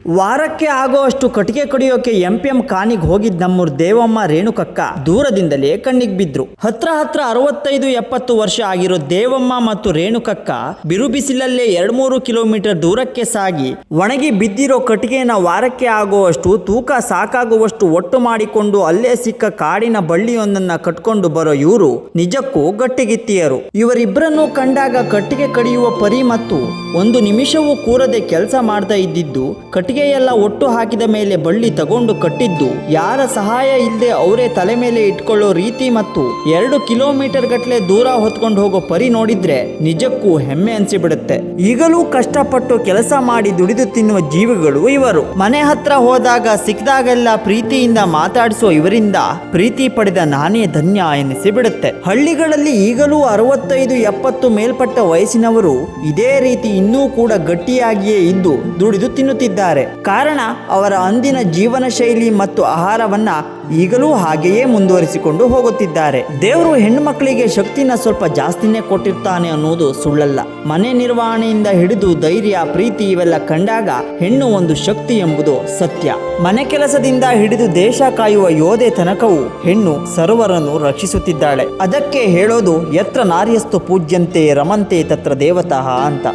ವಾರಕ್ಕೆ ಆಗೋಷ್ಟು ಕಟ್ಟಿಗೆ ಕಡಿಯೋಕೆ ಎಂ ಕಾನಿಗೆ ಹೋಗಿದ್ದ ನಮ್ಮೂರ್ ದೇವಮ್ಮ ರೇಣುಕಕ್ಕ ದೂರದಿಂದಲೇ ಕಣ್ಣಿಗೆ ಬಿದ್ರು. ಹತ್ರ 65-70 ವರ್ಷ ಆಗಿರೋ ದೇವಮ್ಮ ಮತ್ತು ರೇಣುಕಕ್ಕ ಬಿರು ಬಿಸಿಲಲ್ಲೇ 2-3 ಕಿಲೋಮೀಟರ್ ದೂರಕ್ಕೆ ಸಾಗಿ ಒಣಗಿ ಬಿದ್ದಿರೋ ಕಟ್ಟಿಗೆನ ವಾರಕ್ಕೆ ಆಗುವಷ್ಟು ತೂಕ ಸಾಕಾಗುವಷ್ಟು ಒಟ್ಟು ಮಾಡಿಕೊಂಡು ಅಲ್ಲೇ ಸಿಕ್ಕ ಕಾಡಿನ ಬಳ್ಳಿಯೊಂದನ್ನ ಕಟ್ಕೊಂಡು ಬರೋ ಇವರು ನಿಜಕ್ಕೂ ಗಟ್ಟಿಗಿತ್ತಿಯರು. ಇವರಿಬ್ಬರನ್ನು ಕಂಡಾಗ ಕಟ್ಟಿಗೆ ಕಡಿಯುವ ಪರಿ ಮತ್ತು ಒಂದು ನಿಮಿಷವೂ ಕೂರದೆ ಕೆಲಸ ಮಾಡ್ತಾ ಇದ್ದಿದ್ದು, ಕಟ್ಟಿಗೆಯೆಲ್ಲ ಒಟ್ಟು ಹಾಕಿದ ಮೇಲೆ ಬಳ್ಳಿ ತಗೊಂಡು ಕಟ್ಟಿದ್ದು, ಯಾರ ಸಹಾಯ ಇಲ್ಲದೆ ಅವರೇ ತಲೆ ಮೇಲೆ ಇಟ್ಕೊಳ್ಳೋ ರೀತಿ ಮತ್ತು 2 ಕಿಲೋಮೀಟರ್ ಗಟ್ಟಲೆ ದೂರ ಹೊತ್ಕೊಂಡು ಹೋಗೋ ಪರಿ ನೋಡಿದ್ರೆ ನಿಜಕ್ಕೂ ಹೆಮ್ಮೆ ಅನ್ಸಿಬಿಡುತ್ತೆ. ಈಗಲೂ ಕಷ್ಟಪಟ್ಟು ಕೆಲಸ ಮಾಡಿ ದುಡಿದು ತಿನ್ನುವ ಜೀವಿಗಳು ಇವರು. ಮನೆ ಹತ್ರ ಹೋದಾಗ ಸಿಕ್ಕಿದಾಗೆಲ್ಲ ಪ್ರೀತಿಯಿಂದ ಮಾತಾಡಿಸೋ ಇವರಿಂದ ಪ್ರೀತಿ ಪಡೆದ ನಾನೇ ಧನ್ಯ ಎನಿಸಿಬಿಡುತ್ತೆ. ಹಳ್ಳಿಗಳಲ್ಲಿ ಈಗಲೂ 65-70 ಮೇಲ್ಪಟ್ಟ ವಯಸ್ಸಿನವರು ಇದೇ ರೀತಿ ಇನ್ನೂ ಕೂಡ ಗಟ್ಟಿಯಾಗಿಯೇ ಇದ್ದು ದುಡಿದು ತಿನ್ನುತ್ತಿದ್ದಾರೆ. ಕಾರಣ ಅವರ ಅಂದಿನ ಜೀವನ ಶೈಲಿ ಮತ್ತು ಆಹಾರವನ್ನ ಈಗಲೂ ಹಾಗೆಯೇ ಮುಂದುವರಿಸಿಕೊಂಡು ಹೋಗುತ್ತಿದ್ದಾರೆ. ದೇವರು ಹೆಣ್ಣು ಮಕ್ಕಳಿಗೆ ಶಕ್ತಿನ ಸ್ವಲ್ಪ ಜಾಸ್ತಿನೇ ಕೊಟ್ಟಿರ್ತಾನೆ ಅನ್ನೋದು ಸುಳ್ಳಲ್ಲ. ಮನೆ ನಿರ್ವಹಣೆಯಿಂದ ಹಿಡಿದು ಧೈರ್ಯ, ಪ್ರೀತಿ ಇವೆಲ್ಲ ಕಂಡಾಗ ಹೆಣ್ಣು ಒಂದು ಶಕ್ತಿ ಎಂಬುದು ಸತ್ಯ. ಮನೆ ಕೆಲಸದಿಂದ ಹಿಡಿದು ದೇಶ ಕಾಯುವ ಯೋಧೆ ತನಕವೂ ಹೆಣ್ಣು ಸರ್ವರನ್ನು ರಕ್ಷಿಸುತ್ತಿದ್ದಾಳೆ. ಅದಕ್ಕೆ ಹೇಳೋದು ಯತ್ರ ನಾರ್ಯಸ್ತು ಪೂಜ್ಯಂತೆ ರಮಂತೆ ತತ್ರ ದೇವತಃ ಅಂತ.